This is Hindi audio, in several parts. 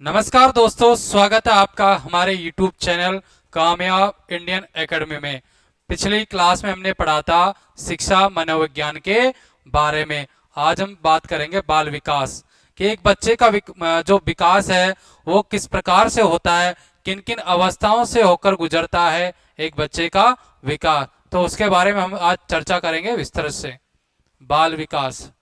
नमस्कार दोस्तों, स्वागत है आपका हमारे YouTube चैनल कामयाब इंडियन एकेडमी में। पिछली क्लास में हमने पढ़ा था शिक्षा मनोविज्ञान के बारे में। आज हम बात करेंगे बाल विकास कि एक बच्चे का जो विकास है वो किस प्रकार से होता है, किन किन अवस्थाओं से होकर गुजरता है एक बच्चे का विकास। तो उसके बारे में हम आज चर्चा करेंगे विस्तार से। बाल विकास,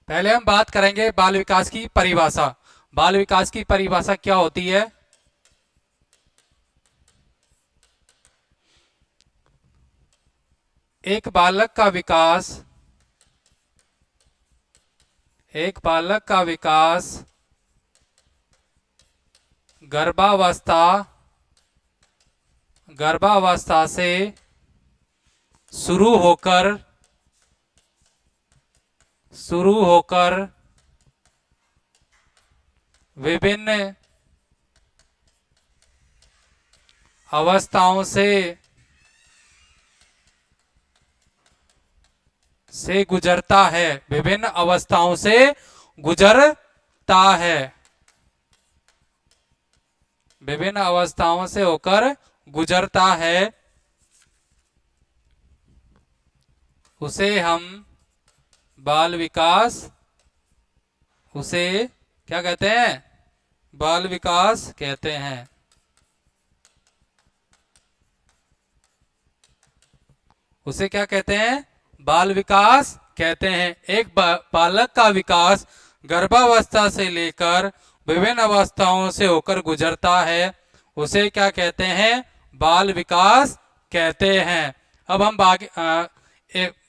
पहले हम बात करेंगे बाल विकास की परिभाषा। बाल विकास की परिभाषा क्या होती है? एक बालक का विकास एक बालक का विकास गर्भावस्था गर्भावस्था से शुरू होकर विभिन्न अवस्थाओं से गुजरता है। विभिन्न अवस्थाओं से गुजरता है विभिन्न अवस्थाओं से होकर गुजरता है। उसे हम बाल विकास उसे क्या कहते हैं? बाल विकास कहते हैं। उसे क्या कहते हैं? बाल विकास कहते हैं। एक बालक का विकास गर्भावस्था से लेकर विभिन्न अवस्थाओं से होकर गुजरता है। उसे क्या कहते हैं? बाल विकास कहते हैं। अब हम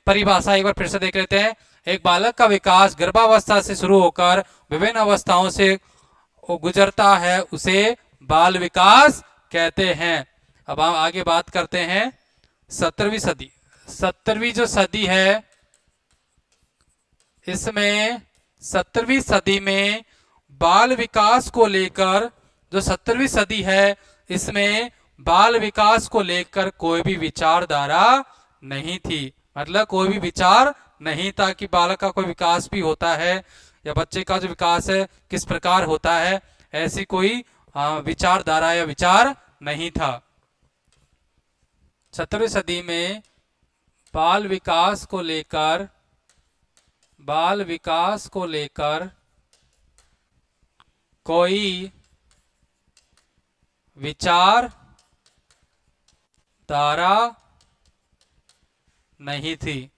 परिभाषा एक बार फिर से देख लेते हैं। एक बालक का विकास गर्भावस्था से शुरू होकर विभिन्न अवस्थाओं से गुजरता है, उसे बाल विकास कहते हैं। अब हम आगे बात करते हैं 17वीं सदी। 17वीं जो सदी है, इसमें 17वीं सदी में बाल विकास को लेकर, जो 17वीं सदी है इसमें बाल विकास को लेकर कोई भी विचारधारा नहीं थी। मतलब कोई भी विचार नहीं था कि बालक का कोई विकास भी होता है या बच्चे का जो विकास है किस प्रकार होता है, ऐसी कोई विचारधारा या विचार नहीं था। 17वीं सदी में बाल विकास को लेकर कोई विचार धारा नहीं थी।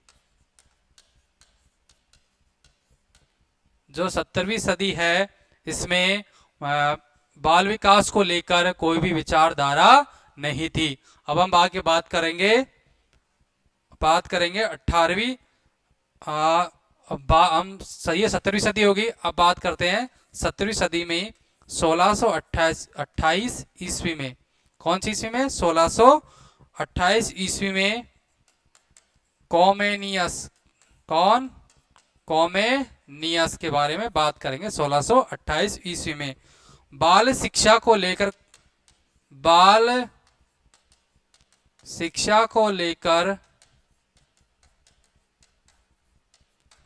जो 17वीं सदी है इसमें बाल विकास को लेकर कोई भी विचारधारा नहीं थी। अब हम आगे बात करेंगे 18वीं। हम सही है, 17वीं सदी होगी। अब बात करते हैं 17वीं सदी में 1628 ईस्वी में। कौन सी ईस्वी में? 1628 ईस्वी में कॉमेनियस के बारे में बात करेंगे। 1628 ईस्वी में बाल शिक्षा को लेकर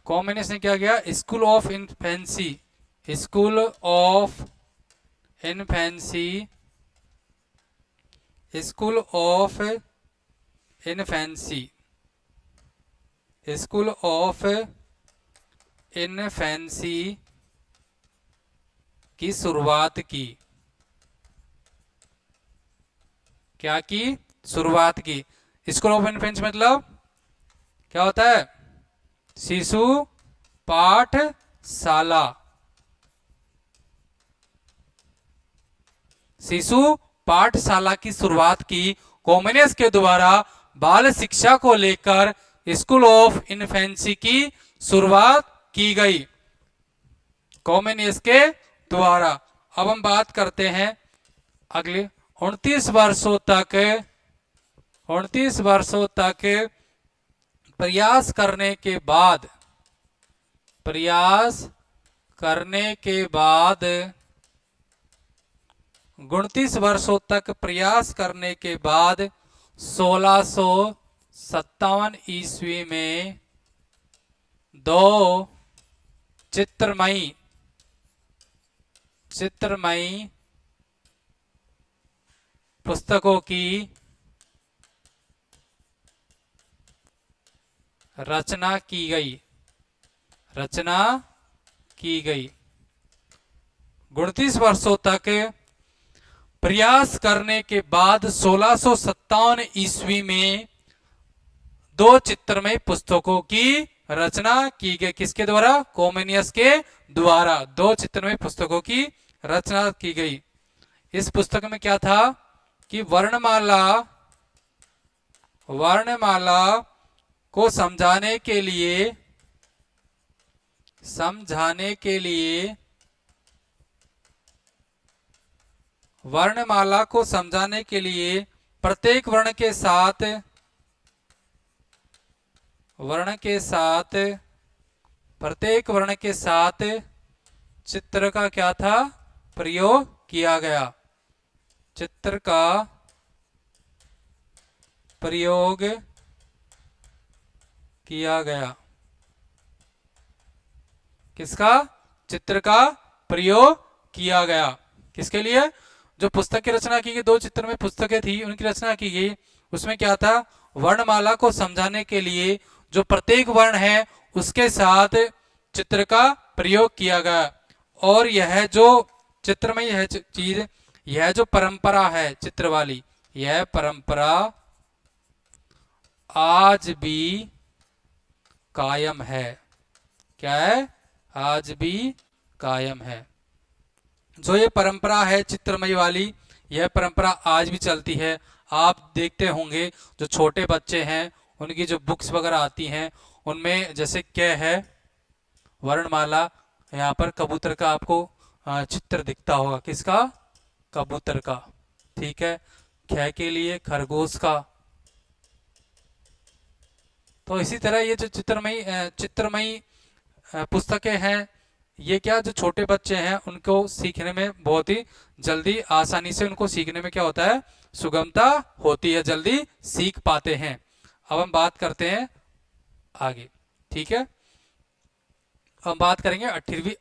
कॉमेनियस ने क्या किया? School of infancy school of infancy की शुरुआत की। क्या की? शुरुआत की। स्कूल ऑफ इन्फेंसी मतलब क्या होता है? शिशु पाठशाला। शिशु पाठशाला की शुरुआत की कॉमेनियस के द्वारा। बाल शिक्षा को लेकर स्कूल ऑफ इन्फेंसी की शुरुआत की गई कॉमेनियस के द्वारा। अब हम बात करते हैं अगले 29 वर्षों तक प्रयास करने के बाद 29 वर्षों तक प्रयास करने के बाद 1657 ईस्वी में दो चित्रमयी पुस्तकों की रचना की गई। 29 वर्षों तक प्रयास करने के बाद 1657 ईस्वी में दो चित्रमय पुस्तकों की रचना की गई। किसके द्वारा? कोमेनियस के द्वारा दो चित्रमय पुस्तकों की रचना की गई। इस पुस्तक में क्या था कि वर्णमाला को समझाने के लिए वर्णमाला को समझाने के लिए प्रत्येक वर्ण के साथ चित्र का क्या था? प्रयोग किया गया। चित्र का प्रयोग किया गया। किसका? चित्र का प्रयोग किया गया। किसके लिए? जो पुस्तक की रचना की गई, दो चित्र में पुस्तकें थी, उनकी रचना की गई। उसमें क्या था? वर्णमाला को समझाने के लिए जो प्रत्येक वर्ण है उसके साथ चित्र का प्रयोग किया गया। और यह जो चित्रमय यह चीज, यह जो परंपरा है चित्र वाली, यह परंपरा आज भी कायम है। क्या है? आज भी कायम है। जो ये परंपरा है चित्रमय वाली, यह परंपरा आज भी चलती है। आप देखते होंगे जो छोटे बच्चे हैं उनकी जो बुक्स वगैरह आती हैं उनमें जैसे क्या है, वर्णमाला, यहाँ पर कबूतर का आपको चित्र दिखता होगा। किसका? कबूतर का। ठीक है। ख के लिए खरगोश का। तो इसी तरह ये जो चित्रमयी पुस्तकें हैं, ये क्या, जो छोटे बच्चे हैं उनको सीखने में बहुत ही जल्दी, आसानी से उनको सीखने में क्या होता है? सुगमता होती है, जल्दी सीख पाते हैं। अब हम बात करते हैं आगे। ठीक है। हम बात करेंगे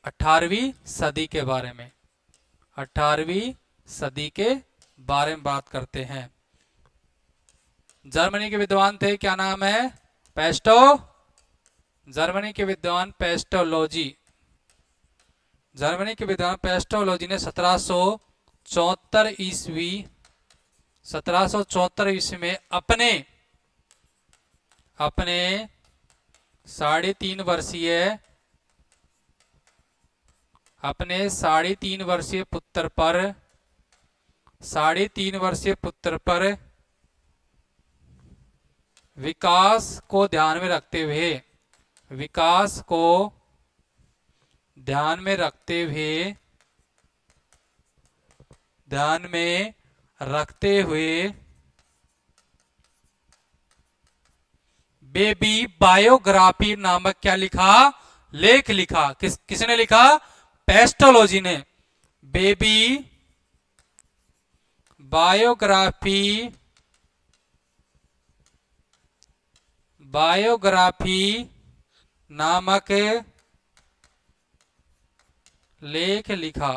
18वीं सदी के बारे में। 18वीं सदी के बारे में बात करते हैं। जर्मनी के विद्वान थे, क्या नाम है? पेस्टो। जर्मनी के विद्वान पेस्टोलॉजी। जर्मनी के विद्वान पेस्टोलॉजी ने 1774 ईस्वी में अपने 3.5 वर्षीय पुत्र पर विकास को ध्यान में रखते हुए बेबी बायोग्राफी नामक क्या लिखा? लेख लिखा। किसने लिखा? पेस्टोलॉजी ने। बेबी बायोग्राफी नामक लेख लिखा।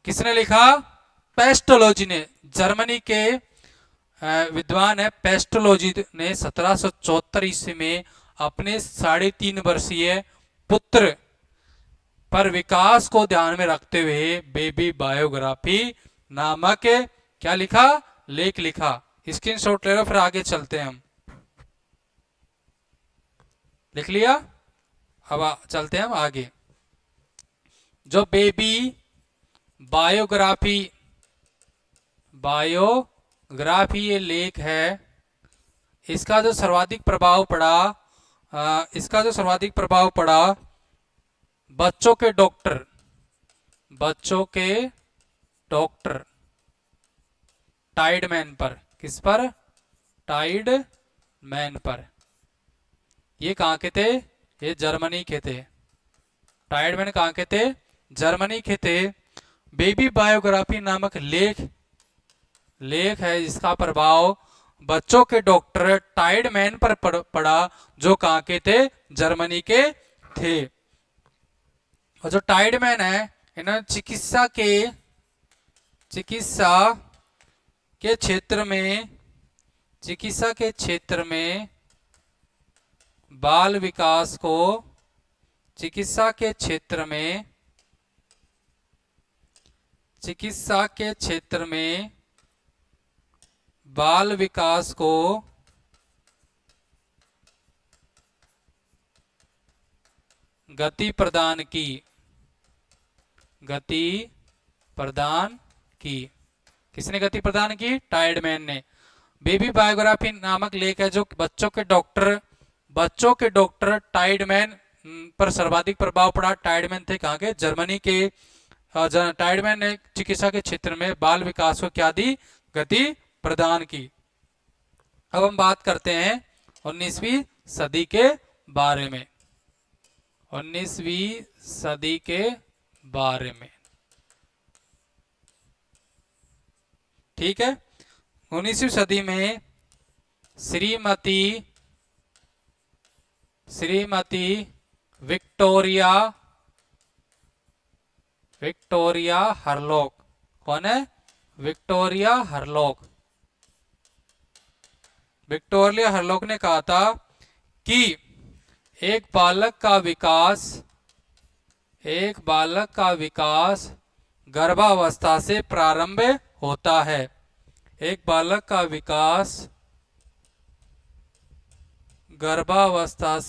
किसने लिखा? पेस्टोलॉजी ने। जर्मनी के विद्वान है पेस्टोलॉजी ने 1774 ईस्वी में अपने 3.5 वर्षीय पुत्र पर विकास को ध्यान में रखते हुए बेबी बायोग्राफी नामक क्या लिखा? लेख लिखा। स्क्रीनशॉट ले लो, फिर आगे चलते हैं हम। लिख लिया? अब चलते हैं हम आगे। जो बेबी बायोग्राफी ये लेख है, इसका जो सर्वाधिक प्रभाव पड़ा बच्चों के डॉक्टर टाइडमैन पर। किस पर? टाइडमैन पर। ये कहाँ के थे? ये जर्मनी के थे। टाइडमैन कहाँ के थे? जर्मनी के थे। बेबी बायोग्राफी नामक लेख है जिसका प्रभाव बच्चों के डॉक्टर टाइडमैन पर पड़ा, जो कहाँ के थे, जर्मनी के थे। और जो टाइडमैन है, इन्होंने के क्षेत्र में चिकित्सा के क्षेत्र में बाल विकास को, चिकित्सा के क्षेत्र में बाल विकास को गति प्रदान की। किसने गति प्रदान की? टाइडमैन ने। बेबी बायोग्राफी नामक लेख है जो बच्चों के डॉक्टर टाइडमैन पर सर्वाधिक प्रभाव पड़ा। टाइडमैन थे कहाँ के? जर्मनी के। टाइडमैन ने चिकित्सा के क्षेत्र में बाल विकास को क्या दी? गति प्रदान की। अब हम बात करते हैं 19वीं सदी के बारे में। 19वीं सदी के बारे में, ठीक है। 19वीं सदी में श्रीमती विक्टोरिया हरलॉक। कौन है? विक्टोरिया हरलॉक ने कहा था कि एक बालक का विकास गर्भावस्था से प्रारंभ होता है। एक बालक का विकास गर्भावस्था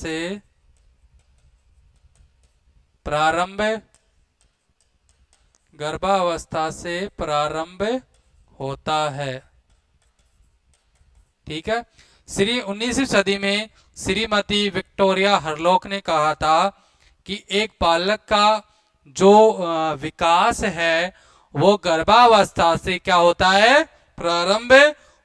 से प्रारंभ होता है, ठीक है। 19वीं सदी में श्रीमती विक्टोरिया हरलॉक ने कहा था कि एक बालक का जो विकास है वो गर्भावस्था से क्या होता है? प्रारंभ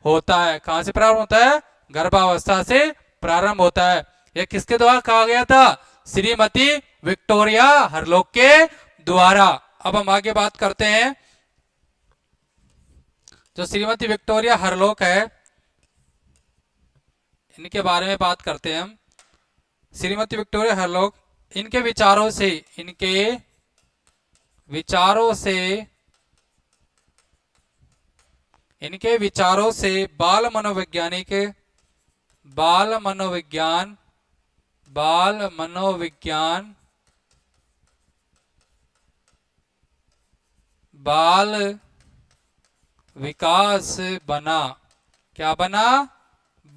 होता है। कहां से प्रारंभ होता है? गर्भावस्था से प्रारंभ होता है। यह किसके द्वारा कहा गया था? श्रीमती विक्टोरिया हरलॉक के द्वारा। अब हम आगे बात करते हैं। जो श्रीमती विक्टोरिया हरलॉक है, इनके बारे में बात करते हैं हम। श्रीमती विक्टोरिया हरलॉक, इनके विचारों से बाल मनोविज्ञान बाल विकास बना। क्या बना?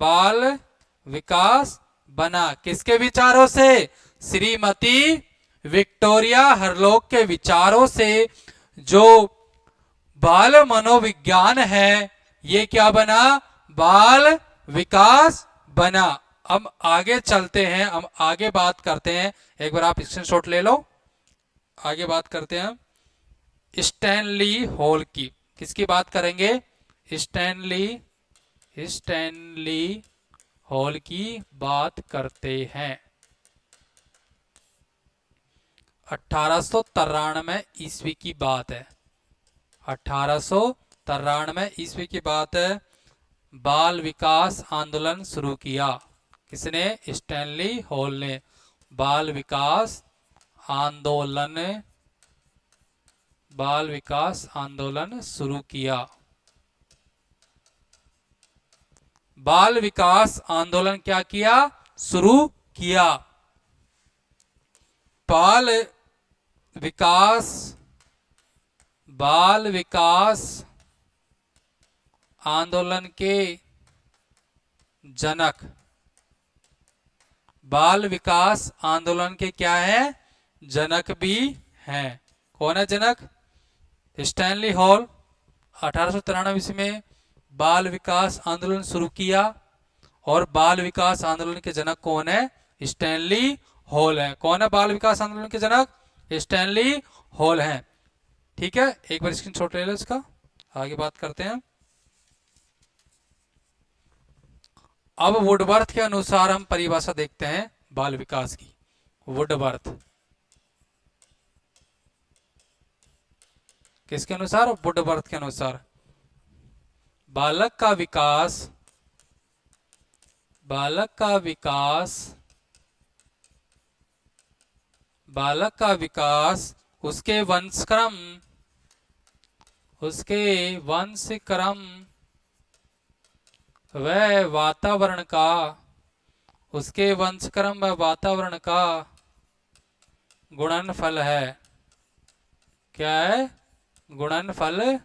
बाल विकास बना। किसके विचारों से? श्रीमती विक्टोरिया हरलॉक के विचारों से जो बाल मनोविज्ञान है, ये क्या बना? बाल विकास बना। अब आगे चलते हैं, हम आगे बात करते हैं। एक बार आप स्क्रीनशॉट ले लो। आगे बात करते हैं स्टैनली हॉल की। किसकी बात करेंगे? स्टैनली हॉल की बात करते हैं। 1893 ईस्वी की बात है। 1893 ईस्वी की बात है। बाल विकास आंदोलन शुरू किया। किसने? स्टैनली हॉल ने। बाल विकास आंदोलन शुरू किया। बाल विकास आंदोलन क्या किया? शुरू किया। बाल विकास आंदोलन के जनक, बाल विकास आंदोलन के क्या है? जनक भी हैं। कौन है जनक? Stanley hall. 1893 ईस्वी में बाल विकास आंदोलन शुरू किया। और बाल विकास आंदोलन के जनक कौन है? स्टैनली हॉल है। कौन है बाल विकास आंदोलन के जनक? स्टैनली हॉल हैं, ठीक है। एक बार स्क्रीनशॉट ले लो इसका। आगे बात करते हैं। अब वुडवर्थ के अनुसार हम परिभाषा देखते हैं बाल विकास की। वुडवर्थ किसके अनुसार? वुडवर्थ के अनुसार बालक का विकास बालक का विकास उसके वंशक्रम व वातावरण का गुणनफल है। क्या है? गुणनफल।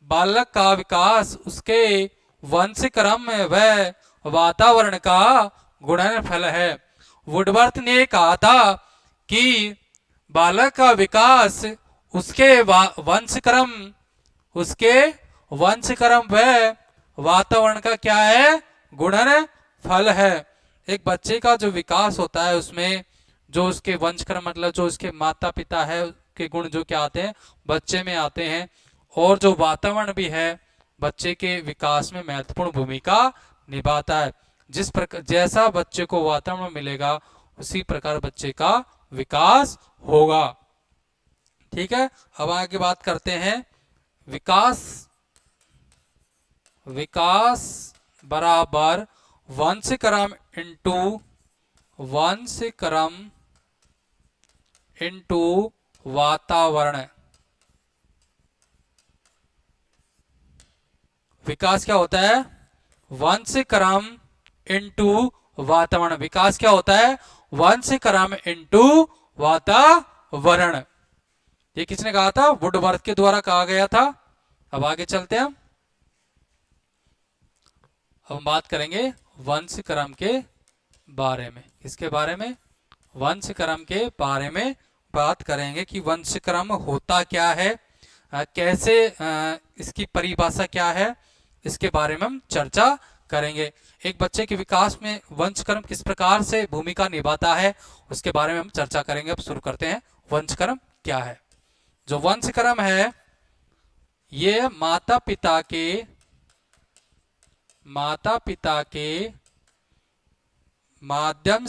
बालक का विकास उसके वंशक्रम व वातावरण का गुणनफल है। वुडवर्थ ने कहा था कि बालक का विकास उसके वंशक्रम व वातावरण का क्या है? गुणनफल है। एक बच्चे का जो विकास होता है उसमें जो उसके वंशक्रम मतलब जो उसके माता पिता है के गुण जो क्या आते हैं बच्चे में आते हैं, और जो वातावरण भी है बच्चे के विकास में महत्वपूर्ण भूमिका निभाता है। जिस प्रकार जैसा बच्चे को वातावरण मिलेगा उसी प्रकार बच्चे का विकास होगा। ठीक है, अब आगे बात करते हैं। विकास बराबर वंशक्रम इंटू वातावरण। विकास क्या होता है? वंशक्रम इंटू वातावरण। विकास क्या होता है? वंशक्रम इंटू वातावरण। ये किसने कहा था? वुडवर्थ के द्वारा कहा गया था। अब आगे चलते हैं। हम बात करेंगे वंशक्रम के बारे में। किसके बारे में? वंशक्रम के बारे में बात करेंगे कि वंशक्रम होता क्या है, कैसे इसकी परिभाषा क्या है, इसके बारे में हम चर्चा करेंगे। एक बच्चे के विकास में वंशक्रम किस प्रकार से भूमिका निभाता है उसके बारे में हम चर्चा करेंगे। अब शुरू करते हैं। वंशक्रम क्या है? जो वंशक्रम है ये माता पिता के माध्यम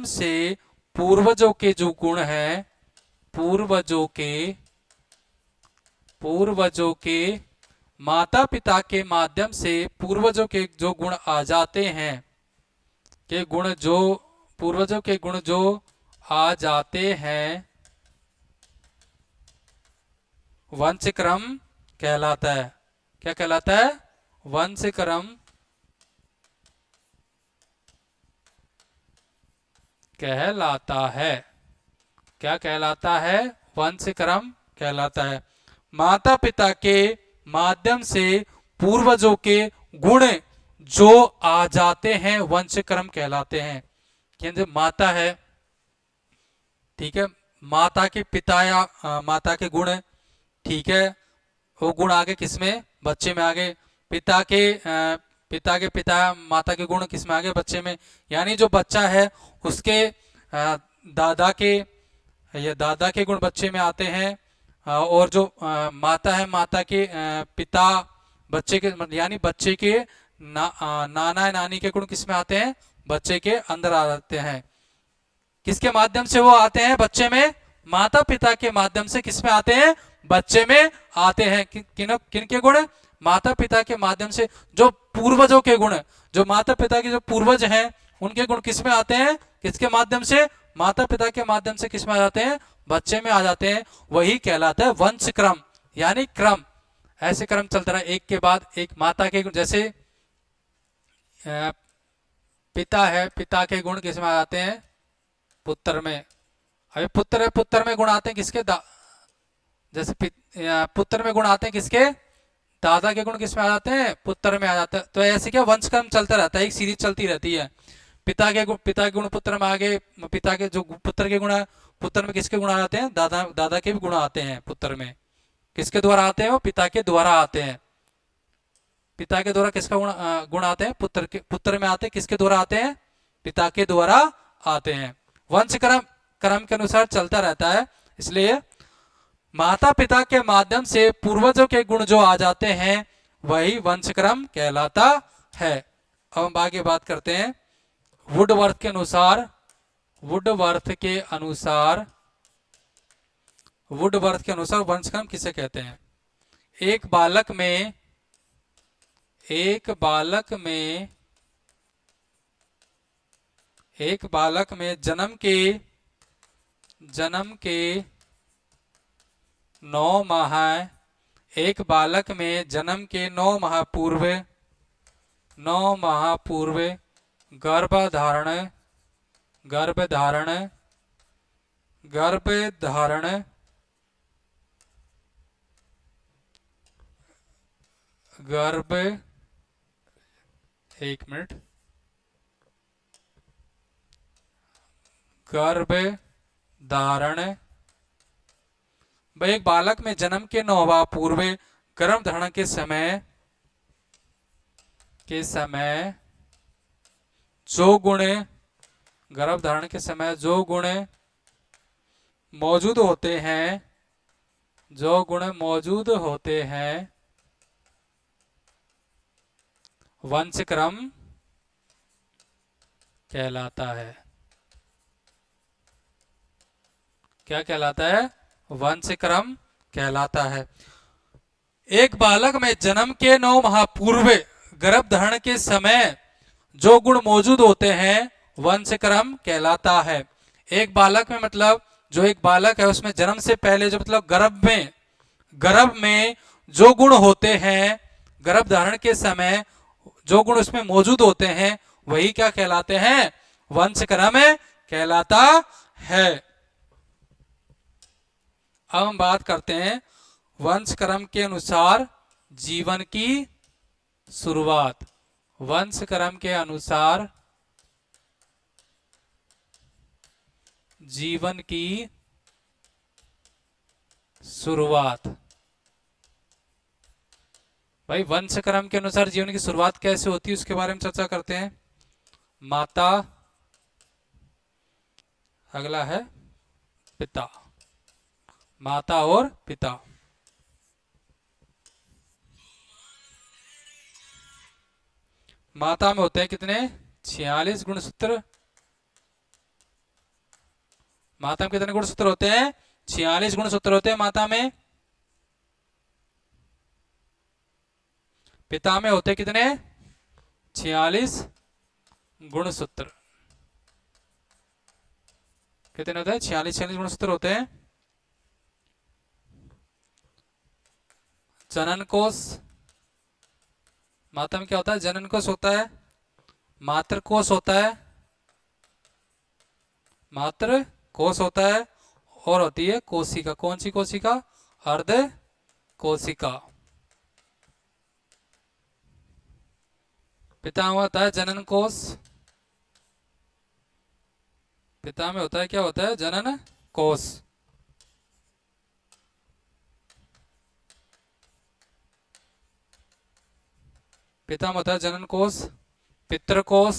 से पूर्वजों के जो गुण हैं, पूर्वजों के माता पिता के माध्यम से पूर्वजों के जो गुण आ जाते हैं, पूर्वजों के गुण जो आ जाते हैं वंशक्रम कहलाता है। क्या कहलाता है? वंशक्रम कहलाता है। क्या कहलाता है? वंशक्रम कहलाता है। माता पिता के माध्यम से पूर्वजों के गुण जो आ जाते हैं वंशक्रम कहलाते हैं। कि माता है, ठीक है, माता के पिता या माता के गुण, ठीक है, वो गुण आगे किसमें? बच्चे में आगे। पिता के पिता माता के गुण किसमें? आगे बच्चे में। यानी जो बच्चा है उसके दादा के गुण बच्चे में आते हैं, और जो माता है माता के पिता बच्चे के यानी बच्चे के नाना नानी के गुण किसमें आते हैं? बच्चे के अंदर आ जाते हैं। किसके माध्यम से वो आते हैं बच्चे में? माता पिता के माध्यम से किसमें आते हैं? बच्चे में आते हैं। किन के गुण? माता पिता के माध्यम से जो पूर्वजों के गुण, जो माता पिता के जो पूर्वज हैं उनके गुण किसमें आते हैं? किसके माध्यम से? माता पिता के माध्यम से किसमें आ जाते हैं? बच्चे में आ जाते हैं। वही कहलाता है वंशक्रम, यानी क्रम। ऐसे क्रम चलता रहा एक के बाद एक। माता के गुण जैसे पिता है, पिता के गुण किसमें आ जाते हैं? पुत्र में। अभी पुत्र है, पुत्र में गुण आते हैं किसके? जैसे पुत्र में गुण आते हैं किसके? दादा के गुण किसमें आ जाते हैं? पुत्र में आ जाते हैं। तो ऐसे क्या वंशक्रम चलता रहता है, एक सीरीज चलती रहती है। पिता के गुण पुत्र में आगे, पिता के जो पुत्र के गुण है पुत्र में किसके गुण आ जाते हैं? दादा के भी गुण आते हैं पुत्र में। किसके द्वारा आते हैं? वो पिता के द्वारा आते हैं। पिता के द्वारा किसका गुण आते हैं? पुत्र में आते हैं। किसके द्वारा आते हैं? पिता के द्वारा आते हैं। वंशक्रम क्रम के अनुसार चलता रहता है। इसलिए माता पिता के माध्यम से पूर्वजों के गुण जो आ जाते हैं वही वंशक्रम कहलाता है। अब हम आगे बात करते हैं। वुडवर्थ के अनुसार वुडवर्थ के अनुसार वंशक्रम किसे कहते हैं? एक बालक में एक बालक में एक बालक में जन्म के 9 माह एक बालक में जन्म के 9 माह पूर्व 9 माह पूर्व गर्भधारण गर्भधारण गर्भधारण गर्भ एक मिनट गर्भधारण भाई एक बालक में जन्म के 9 माह पूर्व गर्भधारण के समय जो गुण गर्भधारण के समय जो गुण मौजूद होते हैं वंशक्रम कहलाता है। क्या कहलाता है? वंशक्रम कहलाता है। एक बालक में जन्म के 9 माह पूर्व गर्भधारण के समय जो गुण मौजूद होते हैं वंशक्रम कहलाता है। एक बालक में मतलब जो एक बालक है उसमें जन्म से पहले जो मतलब गर्भ में जो गुण होते हैं गर्भधारण के समय जो गुण उसमें मौजूद होते हैं वही क्या कहलाते हैं? वंशक्रम कहलाता है। अब हम बात करते हैं वंशक्रम के अनुसार जीवन की शुरुआत। वंशक्रम के अनुसार जीवन की शुरुआत। भाई वंशक्रम के अनुसार जीवन की शुरुआत कैसे होती है उसके बारे में चर्चा करते हैं। माता, अगला है पिता, माता और पिता। माता में होते हैं कितने? 46 गुणसूत्र। माता में कितने गुणसूत्र होते हैं? 46 गुणसूत्र होते हैं माता में। पिता में होते कितने? 46 गुणसूत्र। कितने होते हैं? 46 गुणसूत्र होते हैं। जनन कोष, माता में क्या होता है? जनन कोष होता है, मातृ कोष होता है, मातृ कोष होता है और होती है कोशिका। कौन सी कोशिका? अर्ध कोशिका। पिता में होता है जनन कोष। पिता में होता है क्या होता है? जनन कोष। पिता में होता है जनन कोष, पितृकोष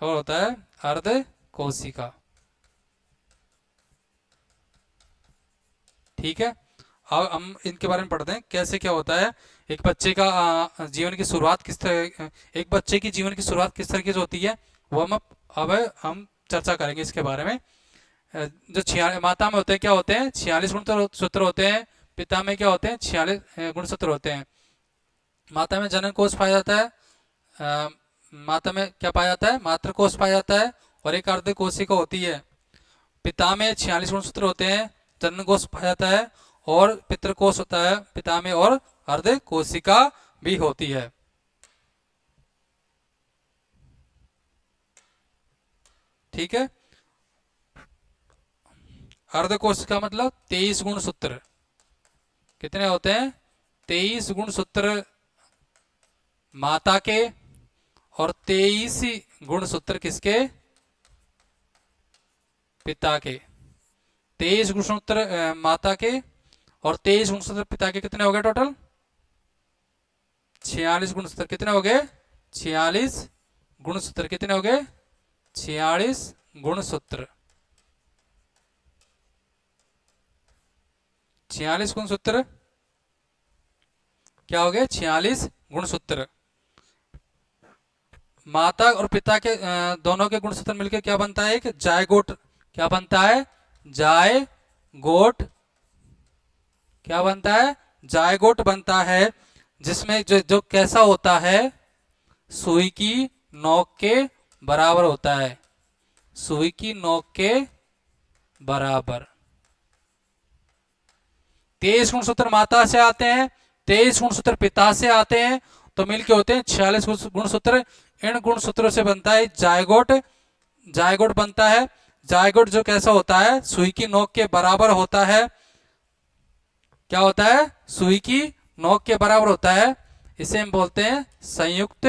और होता है अर्ध कोशिका। ठीक है, अब हम इनके बारे में पढ़ते हैं कैसे क्या होता है। एक बच्चे का जीवन की शुरुआत किस तरह, एक बच्चे की जीवन की शुरुआत किस तरीके से होती है वो हम चर्चा करेंगे इसके बारे में। जो माता में होते हैं क्या होते हैं? 46 गुणसूत्र होते हैं। पिता में क्या होते हैं? 46 गुणसूत्र होते हैं। माता में जनन कोष पाया जाता है। माता में क्या पाया जाता है? मातृ कोष पाया जाता है और एक अर्ध कोशिका होती है। पिता में 46 गुणसूत्र होते हैं, जनन कोष पाया जाता है और पितृकोष होता है पिता में और अर्ध कोशिका भी होती है। ठीक है, अर्ध कोशिका मतलब 23 गुणसूत्र। कितने होते हैं? 23 गुणसूत्र माता के और 23 गुणसूत्र किसके? पिता के। 23 गुणसूत्र माता के और 23 गुणसूत्र पिता के। कितने हो गए टोटल? 46 गुणसूत्र। कितने हो गए? 46 गुणसूत्र। कितने हो गए? 46 गुणसूत्र। 46 गुणसूत्र क्या हो गए? 46 गुणसूत्र। माता और पिता के दोनों के गुणसूत्र मिलकर क्या बनता है? एक जायगोट क्या बनता है, जायगोट। क्या बनता है, जायगोट बनता है, जिसमें जो कैसा होता है, सुई की नोक के बराबर होता है, सुई की नोक के बराबर। 23 गुणसूत्र माता से आते हैं, 23 गुणसूत्र पिता से आते हैं, तो मिलके होते हैं 46 गुणसूत्र। इन गुणसूत्रों से बनता है जायगोट। जायगोट बनता है, जायगोट जो कैसा होता है, सुई की नोक के बराबर होता है। क्या होता है, सुई की नोक के बराबर होता है। इसे हम बोलते हैं संयुक्त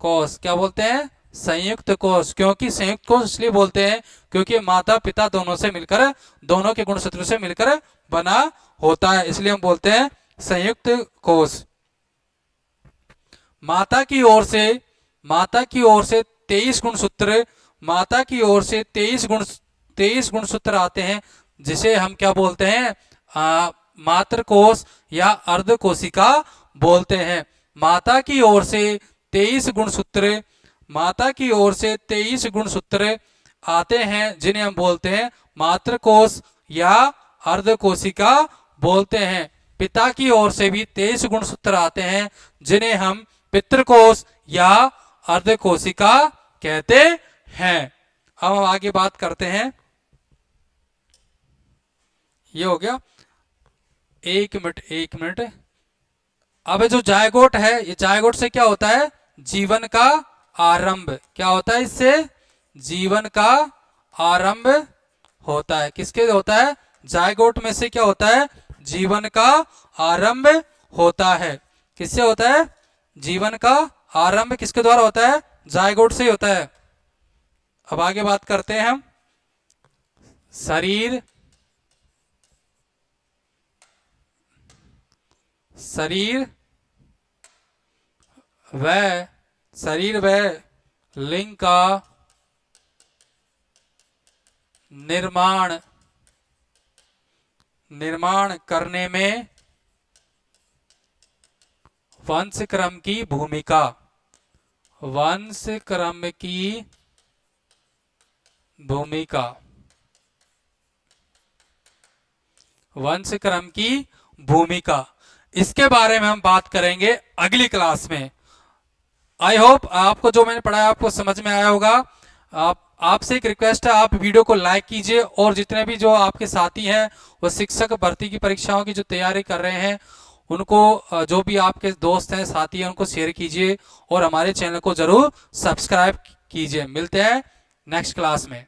कोष। क्या बोलते हैं, संयुक्त कोष। क्योंकि संयुक्त कोष इसलिए बोलते हैं क्योंकि माता पिता दोनों से मिलकर, दोनों के गुणसूत्र से मिलकर बना होता है, इसलिए हम बोलते हैं संयुक्त कोष। माता की ओर से, माता की ओर से 23 गुणसूत्र, माता की ओर से 23 गुणसूत्र आते हैं, जिसे हम क्या बोलते हैं, मातृ कोष या अर्ध कोशिका बोलते हैं। माता की ओर से 23 गुणसूत्र, माता की ओर से 23 गुणसूत्र आते हैं, जिन्हें हम बोलते हैं मातृ कोष या अर्ध कोशिका बोलते हैं। पिता की ओर से भी 23 गुणसूत्र आते हैं, जिन्हें हम पितृकोष या अर्ध कोशिका कहते हैं। अब हम आगे बात करते हैं। ये हो गया, एक मिनट। अब जो जायगोट है, ये जायगोट से क्या होता है, जीवन का आरंभ। क्या होता है, इससे जीवन का आरंभ होता है। किसके होता है, जायगोट में से क्या होता है, जीवन का आरंभ होता है। किससे होता है, जीवन का आरंभ किसके द्वारा होता है, जायगोट से होता है। अब आगे बात करते हैं हम। शरीर व लिंग का निर्माण करने में वंशक्रम की भूमिका, वंशक्रम की भूमिका, वंशक्रम की भूमिका। इसके बारे में हम बात करेंगे अगली क्लास में। आई होप आपको जो मैंने पढ़ाया आपको समझ में आया होगा। आपसे एक रिक्वेस्ट है, आप वीडियो को लाइक कीजिए और जितने भी जो आपके साथी हैं वो शिक्षक भर्ती की परीक्षाओं की जो तैयारी कर रहे हैं उनको, जो भी आपके दोस्त हैं साथी हैं उनको शेयर कीजिए और हमारे चैनल को जरूर सब्सक्राइब कीजिए। मिलते हैं नेक्स्ट क्लास में।